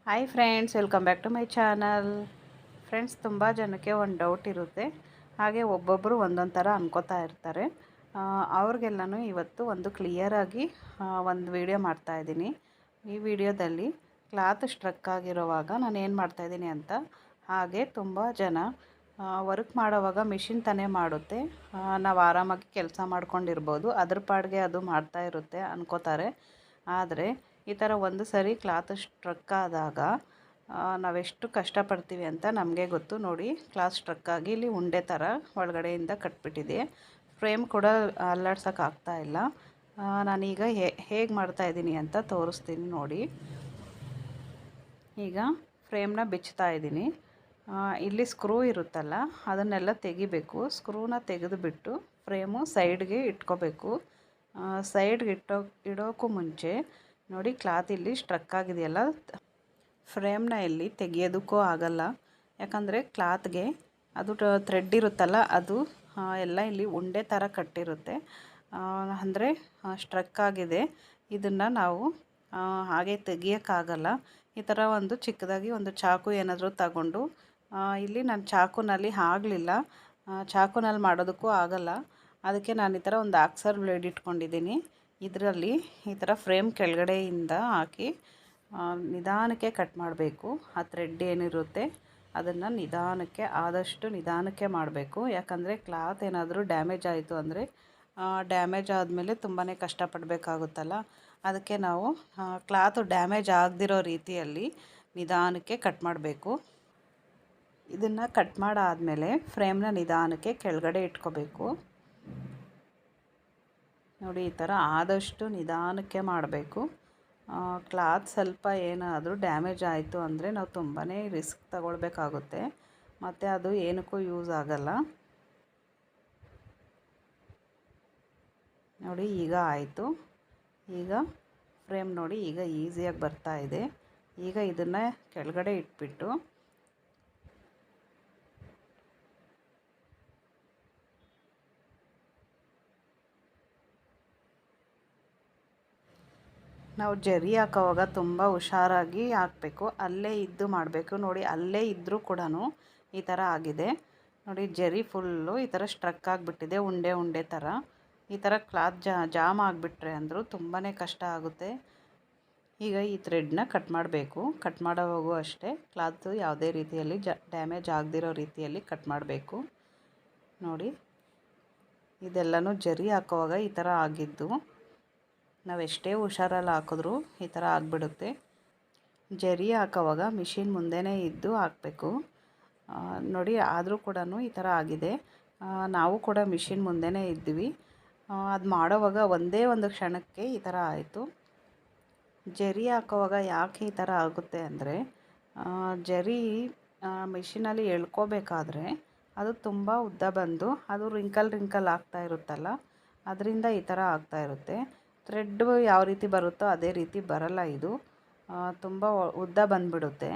Hi friends, welcome back to my channel. Friends, ತುಂಬ ಜನಕ್ಕೆ ಒಂದು ಡೌಟ್ ಇರುತ್ತೆ. ಹಾಗೆ ಒಬ್ಬೊಬ್ಬರು ಒಂದೊಂದು ಥರ ಅನ್ಕೋತಾ ಇರ್ತಾರೆ. ಅವ್ರಿಗೆಲ್ಲನೂ ಇವತ್ತು ಒಂದು ಕ್ಲಿಯರಾಗಿ ಒಂದು ವಿಡಿಯೋ ಮಾಡ್ತಾಯಿದ್ದೀನಿ. ಈ ವಿಡಿಯೋದಲ್ಲಿ ಕ್ಲಾತ್ ಸ್ಟ್ರಕ್ ಆಗಿರೋವಾಗ ನಾನು ಏನು ಮಾಡ್ತಾಯಿದ್ದೀನಿ ಅಂತ, ಹಾಗೆ ತುಂಬ ಜನ ವರ್ಕ್ ಮಾಡೋವಾಗ ಮಿಷಿನ್ ತಾನೇ ಮಾಡುತ್ತೆ, ನಾವು ಆರಾಮಾಗಿ ಕೆಲಸ ಮಾಡ್ಕೊಂಡಿರ್ಬೋದು, ಅದ್ರ ಪಾಡಿಗೆ ಅದು ಮಾಡ್ತಾ ಇರುತ್ತೆ ಅನ್ಕೋತಾರೆ. ಆದರೆ ಈ ಥರ ಒಂದು ಸರಿ ಕ್ಲಾತ್ ಸ್ಟ್ರಕ್ ಆದಾಗ ನಾವೆಷ್ಟು ಕಷ್ಟಪಡ್ತೀವಿ ಅಂತ ನಮಗೆ ಗೊತ್ತು. ನೋಡಿ, ಕ್ಲಾತ್ ಸ್ಟ್ರಕ್ ಆಗಿ ಇಲ್ಲಿ ಉಂಡೆ ಥರ ಒಳಗಡೆಯಿಂದ ಕಟ್ಬಿಟ್ಟಿದೆ. ಫ್ರೇಮ್ ಕೂಡ ಅಲ್ಲಾಡ್ಸೋಕ್ಕಾಗ್ತಾ ಇಲ್ಲ. ನಾನೀಗ ಹೇಗೆ ಮಾಡ್ತಾಯಿದ್ದೀನಿ ಅಂತ ತೋರಿಸ್ತೀನಿ ನೋಡಿ. ಈಗ ಫ್ರೇಮ್ನ ಬಿಚ್ತಾ ಇದ್ದೀನಿ. ಇಲ್ಲಿ ಸ್ಕ್ರೂ ಇರುತ್ತಲ್ಲ, ಅದನ್ನೆಲ್ಲ ತೆಗಿಬೇಕು. ಸ್ಕ್ರೂನ ತೆಗೆದುಬಿಟ್ಟು ಫ್ರೇಮು ಸೈಡ್ಗೆ ಇಟ್ಕೋಬೇಕು. ಸೈಡ್ಗೆ ಇಡೋಕ್ಕೂ ಮುಂಚೆ ನೋಡಿ, ಕ್ಲಾತ್ ಇಲ್ಲಿ ಸ್ಟ್ರಕ್ ಆಗಿದೆಯಲ್ಲ, ಫ್ರೇಮ್ನ ಇಲ್ಲಿ ತೆಗಿಯೋದಕ್ಕೂ ಆಗಲ್ಲ. ಯಾಕಂದರೆ ಕ್ಲಾತ್ಗೆ ಅದು ಥ್ರೆಡ್ ಇರುತ್ತಲ್ಲ, ಅದು ಎಲ್ಲ ಇಲ್ಲಿ ಉಂಡೆ ಥರ ಕಟ್ಟಿರುತ್ತೆ. ಅಂದರೆ ಸ್ಟ್ರಕ್ ಆಗಿದೆ. ಇದನ್ನು ನಾವು ಹಾಗೆ ತೆಗಿಯೋಕ್ಕಾಗಲ್ಲ. ಈ ಥರ ಒಂದು ಚಿಕ್ಕದಾಗಿ ಒಂದು ಚಾಕು ಏನಾದರೂ ತಗೊಂಡು, ಇಲ್ಲಿ ನಾನು ಚಾಕುನಲ್ಲಿ ಆಗಲಿಲ್ಲ, ಚಾಕುನಲ್ಲಿ ಮಾಡೋದಕ್ಕೂ ಆಗಲ್ಲ. ಅದಕ್ಕೆ ನಾನು ಈ ಥರ ಒಂದು ಆಕ್ಸರ್ ಬ್ಲೇಡ್ ಇಟ್ಕೊಂಡಿದ್ದೀನಿ. ಇದರಲ್ಲಿ ಈ ಥರ ಫ್ರೇಮ್ ಕೆಳಗಡೆಯಿಂದ ಹಾಕಿ ನಿಧಾನಕ್ಕೆ ಕಟ್ ಮಾಡಬೇಕು. ಆ ಥ್ರೆಡ್ ಏನಿರುತ್ತೆ ಅದನ್ನು ನಿಧಾನಕ್ಕೆ, ಆದಷ್ಟು ನಿಧಾನಕ್ಕೆ ಮಾಡಬೇಕು. ಯಾಕಂದರೆ ಕ್ಲಾತ್ ಏನಾದರೂ ಡ್ಯಾಮೇಜ್ ಆಯಿತು ಅಂದರೆ, ಡ್ಯಾಮೇಜ್ ಆದಮೇಲೆ ತುಂಬಾ ಕಷ್ಟಪಡಬೇಕಾಗುತ್ತಲ್ಲ. ಅದಕ್ಕೆ ನಾವು ಕ್ಲಾತು ಡ್ಯಾಮೇಜ್ ಆಗದಿರೋ ರೀತಿಯಲ್ಲಿ ನಿಧಾನಕ್ಕೆ ಕಟ್ ಮಾಡಬೇಕು. ಇದನ್ನು ಕಟ್ ಮಾಡಾದಮೇಲೆ ಫ್ರೇಮ್ನ ನಿಧಾನಕ್ಕೆ ಕೆಳಗಡೆ ಇಟ್ಕೋಬೇಕು. ನೋಡಿ, ಈ ಥರ ಆದಷ್ಟು ನಿಧಾನಕ್ಕೆ ಮಾಡಬೇಕು. ಕ್ಲಾತ್ ಸ್ವಲ್ಪ ಏನಾದರೂ ಡ್ಯಾಮೇಜ್ ಆಯಿತು ಅಂದರೆ ನಾವು ತುಂಬಾ ರಿಸ್ಕ್ ತಗೊಳ್ಬೇಕಾಗುತ್ತೆ, ಮತ್ತು ಅದು ಏನಕ್ಕೂ ಯೂಸ್ ಆಗಲ್ಲ. ನೋಡಿ, ಈಗ ಆಯಿತು. ಈಗ ಫ್ರೇಮ್ ನೋಡಿ, ಈಗ ಈಸಿಯಾಗಿ ಬರ್ತಾ ಇದೆ. ಈಗ ಇದನ್ನು ಕೆಳಗಡೆ ಇಟ್ಬಿಟ್ಟು ನಾವು ಜರಿ ಹಾಕೋವಾಗ ತುಂಬ ಹುಷಾರಾಗಿ ಹಾಕಬೇಕು. ಅಲ್ಲೇ ಇದ್ದು ಮಾಡಬೇಕು. ನೋಡಿ, ಅಲ್ಲೇ ಇದ್ದರೂ ಕೂಡ ಈ ಥರ ಆಗಿದೆ. ನೋಡಿ, ಜರಿ ಫುಲ್ಲು ಈ ಥರ ಸ್ಟ್ರಕ್ ಆಗಿಬಿಟ್ಟಿದೆ, ಉಂಡೆ ಉಂಡೆ ಥರ. ಈ ಥರ ಕ್ಲಾತ್ ಜಾಮ್ ಆಗಿಬಿಟ್ರೆ ಅಂದರೂ ತುಂಬಾ ಕಷ್ಟ ಆಗುತ್ತೆ. ಈಗ ಈ ಥ್ರೆಡ್ನ ಕಟ್ ಮಾಡಬೇಕು. ಕಟ್ ಮಾಡೋವಾಗೂ ಅಷ್ಟೇ, ಕ್ಲಾತು ಯಾವುದೇ ರೀತಿಯಲ್ಲಿ ಡ್ಯಾಮೇಜ್ ಆಗದಿರೋ ರೀತಿಯಲ್ಲಿ ಕಟ್ ಮಾಡಬೇಕು. ನೋಡಿ, ಇದೆಲ್ಲನೂ ಜರಿ ಹಾಕೋವಾಗ ಈ ಥರ ಆಗಿದ್ದು. ನಾವೆಷ್ಟೇ ಹುಷಾರಲ್ಲಿ ಹಾಕಿದ್ರೂ ಈ ಥರ ಆಗಿಬಿಡುತ್ತೆ. ಜರಿ ಹಾಕೋವಾಗ ಮಿಷಿನ್ ಮುಂದೆನೇ ಇದ್ದು ಹಾಕಬೇಕು. ನೋಡಿ, ಆದರೂ ಕೂಡ ಈ ಥರ ಆಗಿದೆ. ನಾವು ಕೂಡ ಮಿಷಿನ್ ಮುಂದೆನೇ ಇದ್ವಿ. ಅದು ಮಾಡೋವಾಗ ಒಂದೇ ಒಂದು ಕ್ಷಣಕ್ಕೆ ಈ ಥರ ಆಯಿತು. ಜರಿ ಹಾಕೋವಾಗ ಯಾಕೆ ಈ ಥರ ಆಗುತ್ತೆ ಅಂದರೆ, ಜರಿ ಮಿಷಿನಲ್ಲಿ ಎಳ್ಕೋಬೇಕಾದ್ರೆ ಅದು ತುಂಬ ಉದ್ದ ಬಂದು ಅದು ರಿಂಕಲ್ ಆಗ್ತಾ ಇರುತ್ತಲ್ಲ, ಅದರಿಂದ ಈ ಥರ ಆಗ್ತಾ ಇರುತ್ತೆ. ಥ್ರೆಡ್ಡು ಯಾವ ರೀತಿ ಬರುತ್ತೋ ಅದೇ ರೀತಿ ಬರಲ್ಲ. ಇದು ತುಂಬ ಉದ್ದ ಬಂದುಬಿಡುತ್ತೆ,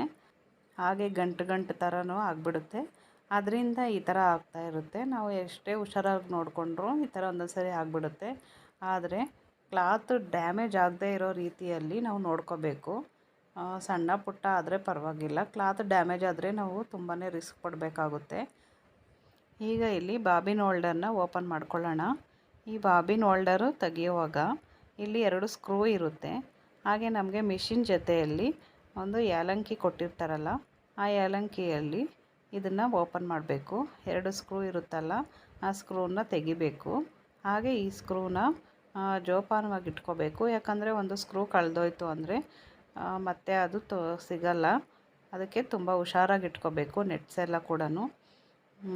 ಹಾಗೆ ಗಂಟು ಥರನೂ ಆಗಿಬಿಡುತ್ತೆ. ಅದರಿಂದ ಈ ಥರ ಆಗ್ತಾ ಇರುತ್ತೆ. ನಾವು ಎಷ್ಟೇ ಹುಷಾರಾಗಿ ನೋಡಿಕೊಂಡ್ರೂ ಈ ಥರ ಒಂದೊಂದು ಸರಿ ಆಗಿಬಿಡುತ್ತೆ. ಆದರೆ ಕ್ಲಾತ್ ಡ್ಯಾಮೇಜ್ ಆಗದೇ ಇರೋ ರೀತಿಯಲ್ಲಿ ನಾವು ನೋಡ್ಕೋಬೇಕು. ಸಣ್ಣ ಪುಟ್ಟ ಆದರೆ ಪರವಾಗಿಲ್ಲ, ಕ್ಲಾತ್ ಡ್ಯಾಮೇಜ್ ಆದರೆ ನಾವು ತುಂಬಾ ರಿಸ್ಕ್ ಪಡಬೇಕಾಗುತ್ತೆ. ಈಗ ಇಲ್ಲಿ ಬಾಬಿನ್ ಹೋಲ್ಡರ್ನ ಓಪನ್ ಮಾಡ್ಕೊಳ್ಳೋಣ. ಈ ಬಾಬಿನ್ ಹೋಲ್ಡರು ತೆಗೆಯುವಾಗ ಇಲ್ಲಿ 2 ಸ್ಕ್ರೂ ಇರುತ್ತೆ. ಹಾಗೆ ನಮಗೆ ಮಿಷಿನ್ ಜೊತೆಯಲ್ಲಿ ಒಂದು ಏಲಕ್ಕಿ ಕೊಟ್ಟಿರ್ತಾರಲ್ಲ, ಆ ಏಲಕ್ಕಿಯಲ್ಲಿ ಇದನ್ನು ಓಪನ್ ಮಾಡಬೇಕು. 2 ಸ್ಕ್ರೂ ಇರುತ್ತಲ್ಲ, ಆ ಸ್ಕ್ರೂನ ತೆಗಿಬೇಕು. ಹಾಗೆ ಈ ಸ್ಕ್ರೂನ ಜೋಪಾನವಾಗಿ ಇಟ್ಕೋಬೇಕು. ಯಾಕಂದರೆ ಒಂದು ಸ್ಕ್ರೂ ಕಳೆದೋಯ್ತು ಅಂದರೆ ಮತ್ತೆ ಅದು ಸಿಗಲ್ಲ. ಅದಕ್ಕೆ ತುಂಬ ಹುಷಾರಾಗಿ ಇಟ್ಕೋಬೇಕು, ನೆಟ್ಸ್ ಎಲ್ಲ ಕೂಡ.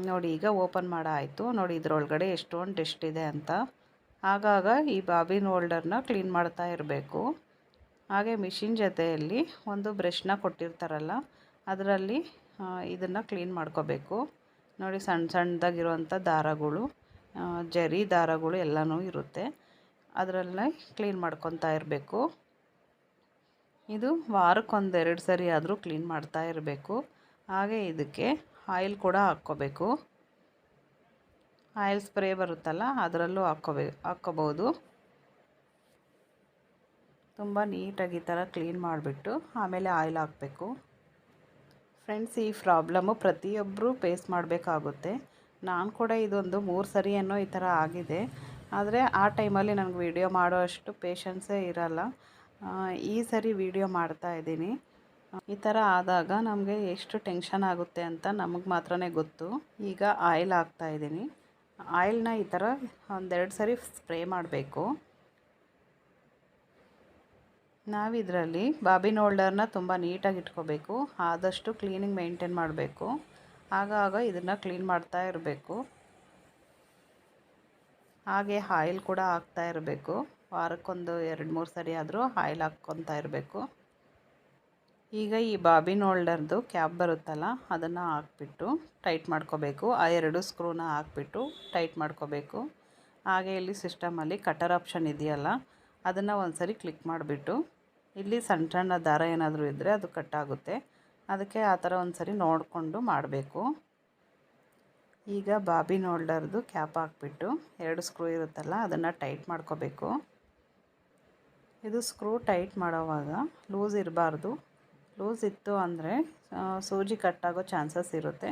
ನೋಡಿ, ಈಗ ಓಪನ್ ಆಯಿತು. ನೋಡಿ, ಇದರೊಳಗಡೆ ಎಷ್ಟೊಂದು ಡಸ್ಟ್ ಇದೆ ಅಂತ. ಆಗಾಗ ಈ ಬಾಬಿನ್ ಹೋಲ್ಡರ್ನ ಕ್ಲೀನ್ ಮಾಡ್ತಾ ಇರಬೇಕು. ಹಾಗೆ ಮಿಷಿನ್ ಜೊತೆಯಲ್ಲಿ ಒಂದು ಬ್ರಷ್ನ ಕೊಟ್ಟಿರ್ತಾರಲ್ಲ, ಅದರಲ್ಲಿ ಇದನ್ನು ಕ್ಲೀನ್ ಮಾಡ್ಕೋಬೇಕು. ನೋಡಿ, ಸಣ್ಣದಾಗಿರುವಂಥ ದಾರಗಳು, ಜರಿ ದಾರಗಳು ಎಲ್ಲನೂ ಇರುತ್ತೆ. ಅದರಲ್ಲೇ ಕ್ಲೀನ್ ಮಾಡ್ಕೊತಾ ಇರಬೇಕು. ಇದು ವಾರಕ್ಕೊಂದು 2 ಸರಿ ಆದರೂ ಕ್ಲೀನ್ ಮಾಡ್ತಾ ಇರಬೇಕು. ಹಾಗೆ ಇದಕ್ಕೆ ಆಯಿಲ್ ಕೂಡ ಹಾಕ್ಕೋಬೇಕು. ಆಯಿಲ್ ಸ್ಪ್ರೇ ಬರುತ್ತಲ್ಲ, ಅದರಲ್ಲೂ ಹಾಕ್ಕೋಬೋದು. ತುಂಬ ನೀಟಾಗಿ ಈ ಥರ ಕ್ಲೀನ್ ಮಾಡಿಬಿಟ್ಟು ಆಮೇಲೆ ಆಯಿಲ್ ಹಾಕಬೇಕು. ಫ್ರೆಂಡ್ಸ್, ಈ ಪ್ರಾಬ್ಲಮ್ಮು ಪ್ರತಿಯೊಬ್ಬರು ಫೇಸ್ ಮಾಡಬೇಕಾಗುತ್ತೆ. ನಾನು ಕೂಡ ಇದೊಂದು 3 ಸರಿ ಏನೋ ಈ ಥರ ಆಗಿದೆ. ಆದರೆ ಆ ಟೈಮಲ್ಲಿ ನನಗೆ ವೀಡಿಯೋ ಮಾಡೋ ಅಷ್ಟು ಪೇಷನ್ಸೇ ಇರಲ್ಲ. ಈ ಸರಿ ವೀಡಿಯೋ ಮಾಡ್ತಾಯಿದ್ದೀನಿ. ಈ ಥರ ಆದಾಗ ನಮಗೆ ಎಷ್ಟು ಟೆನ್ಷನ್ ಆಗುತ್ತೆ ಅಂತ ನಮಗೆ ಮಾತ್ರನೇ ಗೊತ್ತು. ಈಗ ಆಯಿಲ್ ಹಾಕ್ತಾಯಿದ್ದೀನಿ. ಆಯಿಲ್ನ ಈ ಥರ 1-2 ಸರಿ ಸ್ಪ್ರೇ ಮಾಡಬೇಕು. ನಾವಿದರಲ್ಲಿ ಬಾಬಿನ್ ಹೋಲ್ಡರ್ನ ತುಂಬ ನೀಟಾಗಿ ಇಟ್ಕೋಬೇಕು. ಆದಷ್ಟು ಕ್ಲೀನಿಂಗ್ ಮೇಂಟೈನ್ ಮಾಡಬೇಕು. ಆಗಾಗ ಇದನ್ನು ಕ್ಲೀನ್ ಮಾಡ್ತಾ ಇರಬೇಕು. ಹಾಗೆ ಆಯಿಲ್ ಕೂಡ ಹಾಕ್ತಾ ಇರಬೇಕು. ವಾರಕ್ಕೊಂದು 2-3 ಸರಿ ಆದರೂ ಆಯಿಲ್ ಹಾಕ್ಕೊತಾ ಇರಬೇಕು. ಈಗ ಈ ಬಾಬಿನ್ ಹೋಲ್ಡರ್ದು ಕ್ಯಾಪ್ ಬರುತ್ತಲ್ಲ, ಅದನ್ನು ಹಾಕ್ಬಿಟ್ಟು ಟೈಟ್ ಮಾಡ್ಕೋಬೇಕು. ಆ 2 ಸ್ಕ್ರೂನ ಹಾಕ್ಬಿಟ್ಟು ಟೈಟ್ ಮಾಡ್ಕೋಬೇಕು. ಹಾಗೆ ಇಲ್ಲಿ ಸಿಸ್ಟಮಲ್ಲಿ ಕಟರ್ ಆಪ್ಷನ್ ಇದೆಯಲ್ಲ, ಅದನ್ನು ಒಂದು ಸರಿ ಕ್ಲಿಕ್ ಮಾಡಿಬಿಟ್ಟು ಇಲ್ಲಿ ಸಣ್ಣ ಸಣ್ಣ ದಾರ ಏನಾದರೂ ಇದ್ದರೆ ಅದು ಕಟ್ಟಾಗುತ್ತೆ. ಅದಕ್ಕೆ ಆ ಥರ ಒಂದು ಸರಿ ನೋಡಿಕೊಂಡು ಮಾಡಬೇಕು. ಈಗ ಬಾಬಿನ್ ಹೋಲ್ಡರ್ದು ಕ್ಯಾಪ್ ಹಾಕ್ಬಿಟ್ಟು 2 ಸ್ಕ್ರೂ ಇರುತ್ತಲ್ಲ, ಅದನ್ನು ಟೈಟ್ ಮಾಡ್ಕೋಬೇಕು. ಇದು ಸ್ಕ್ರೂ ಟೈಟ್ ಮಾಡೋವಾಗ ಲೂಸ್ ಇರಬಾರ್ದು. ಲೂಸ್ ಇತ್ತು ಅಂದರೆ ಸೂಜಿ ಕಟ್ಟಾಗೋ ಚಾನ್ಸಸ್ ಇರುತ್ತೆ.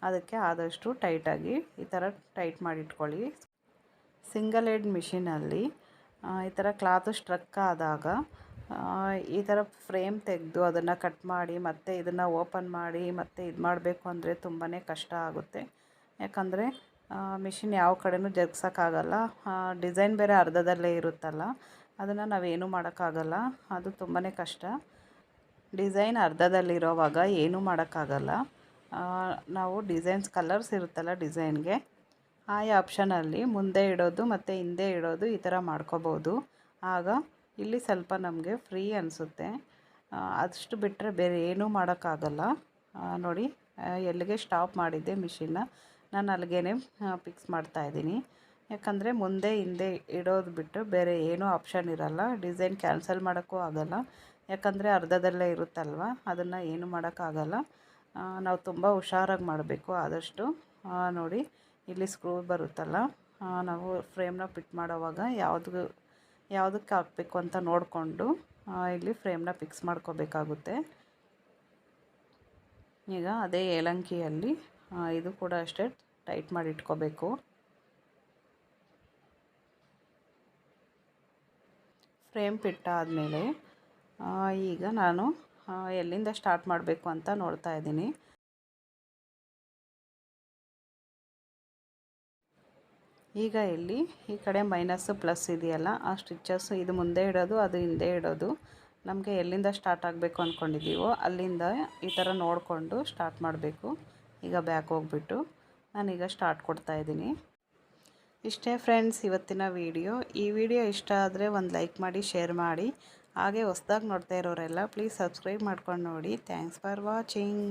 ಅದಕ್ಕೆ ಆದಷ್ಟು ಟೈಟಾಗಿ ಈ ಥರ ಟೈಟ್ ಮಾಡಿಟ್ಕೊಳ್ಳಿ. ಸಿಂಗಲ್ ಹೆಡ್ ಮಿಷಿನಲ್ಲಿ ಈ ಥರ ಕ್ಲಾತು ಸ್ಟ್ರಕ್ ಆದಾಗ ಈ ಥರ ಫ್ರೇಮ್ ತೆಗೆದು ಅದನ್ನು ಕಟ್ ಮಾಡಿ ಮತ್ತೆ ಇದನ್ನು ಓಪನ್ ಮಾಡಿ ಮತ್ತೆ ಇದು ಮಾಡಬೇಕು ಅಂದರೆ ತುಂಬಾ ಕಷ್ಟ ಆಗುತ್ತೆ. ಯಾಕಂದರೆ ಮಿಷಿನ್ ಯಾವ ಕಡೆನೂ ಜಗ್ಸೋಕ್ಕಾಗಲ್ಲ. ಡಿಸೈನ್ ಬೇರೆ ಅರ್ಧದಲ್ಲೇ ಇರುತ್ತಲ್ಲ, ಅದನ್ನು ನಾವೇನು ಮಾಡೋಕ್ಕಾಗಲ್ಲ. ಅದು ತುಂಬಾ ಕಷ್ಟ. ಡಿಸೈನ್ ಅರ್ಧದಲ್ಲಿರೋವಾಗ ಏನೂ ಮಾಡೋಕ್ಕಾಗಲ್ಲ. ನಾವು ಡಿಸೈನ್ಸ್ ಕಲರ್ಸ್ ಇರುತ್ತಲ್ಲ ಡಿಸೈನ್ಗೆ, ಆ ಆಪ್ಷನಲ್ಲಿ ಮುಂದೆ ಇಡೋದು ಮತ್ತು ಹಿಂದೆ ಇಡೋದು ಈ ಥರ ಮಾಡ್ಕೋಬೋದು. ಆಗ ಇಲ್ಲಿ ಸ್ವಲ್ಪ ನಮಗೆ ಫ್ರೀ ಅನಿಸುತ್ತೆ. ಅಷ್ಟು ಬಿಟ್ಟರೆ ಬೇರೆ ಏನೂ ಮಾಡೋಕ್ಕಾಗಲ್ಲ. ನೋಡಿ, ಎಲ್ಲಿಗೆ ಸ್ಟಾಪ್ ಮಾಡಿದ್ದೆ ಮಿಷಿನ್ನ, ನಾನು ಅಲ್ಲಿಗೆ ಫಿಕ್ಸ್ ಮಾಡ್ತಾಯಿದ್ದೀನಿ. ಯಾಕಂದರೆ ಮುಂದೆ ಹಿಂದೆ ಇಡೋದು ಬಿಟ್ಟು ಬೇರೆ ಏನೂ ಆಪ್ಷನ್ ಇರಲ್ಲ. ಡಿಸೈನ್ ಕ್ಯಾನ್ಸಲ್ ಮಾಡೋಕ್ಕೂ ಆಗೋಲ್ಲ. ಯಾಕಂದರೆ ಅರ್ಧದಲ್ಲೇ ಇರುತ್ತಲ್ವ, ಅದನ್ನು ಏನು ಮಾಡೋಕ್ಕಾಗಲ್ಲ. ನಾವು ತುಂಬ ಹುಷಾರಾಗಿ ಮಾಡಬೇಕು ಆದಷ್ಟು. ನೋಡಿ, ಇಲ್ಲಿ ಸ್ಕ್ರೂ ಬರುತ್ತಲ್ಲ, ನಾವು ಫ್ರೇಮ್ನ ಫಿಟ್ ಮಾಡೋವಾಗ ಯಾವುದಕ್ಕೆ ಹಾಕಬೇಕು ಅಂತ ನೋಡಿಕೊಂಡು ಇಲ್ಲಿ ಫ್ರೇಮ್ನ ಫಿಕ್ಸ್ ಮಾಡ್ಕೋಬೇಕಾಗುತ್ತೆ. ಈಗ ಅದೇ ಏಲಂಕಿಯಲ್ಲಿ ಇದು ಕೂಡ ಅಷ್ಟೇ ಟೈಟ್ ಮಾಡಿ ಇಟ್ಕೋಬೇಕು. ಫ್ರೇಮ್ ಫಿಟ್ ಆದಮೇಲೆ ಈಗ ನಾನು ಎಲ್ಲಿಂದ ಸ್ಟಾರ್ಟ್ ಮಾಡಬೇಕು ಅಂತ ನೋಡ್ತಾ ಇದ್ದೀನಿ. ಈಗ ಇಲ್ಲಿ ಈ ಕಡೆ ಮೈನಸ್ಸು ಪ್ಲಸ್ ಇದೆಯಲ್ಲ, ಆ ಸ್ಟಿಚಸ್ಸು ಇದು ಮುಂದೆ ಇಡೋದು, ಅದು ಹಿಂದೆ ಇಡೋದು. ನಮಗೆ ಎಲ್ಲಿಂದ ಸ್ಟಾರ್ಟ್ ಆಗಬೇಕು ಅಂದ್ಕೊಂಡಿದ್ದೀವೋ ಅಲ್ಲಿಂದ ಈ ಥರ ನೋಡಿಕೊಂಡು ಸ್ಟಾರ್ಟ್ ಮಾಡಬೇಕು. ಈಗ ಬ್ಯಾಕ್ ಹೋಗ್ಬಿಟ್ಟು ನಾನೀಗ ಸ್ಟಾರ್ಟ್ ಕೊಡ್ತಾಯಿದ್ದೀನಿ. ಇಷ್ಟೇ ಫ್ರೆಂಡ್ಸ್ ಇವತ್ತಿನ ವಿಡಿಯೋ. ಈ ವಿಡಿಯೋ ಇಷ್ಟ ಆದರೆ ಒಂದು ಲೈಕ್ ಮಾಡಿ, ಶೇರ್ ಮಾಡಿ. ಹಾಗೆ ಹೊಸ್ದಾಗಿ ನೋಡ್ತಾ ಇರೋರೆಲ್ಲ ಪ್ಲೀಸ್ ಸಬ್ಸ್ಕ್ರೈಬ್ ಮಾಡ್ಕೊಂಡು ನೋಡಿ. Thanks for watching.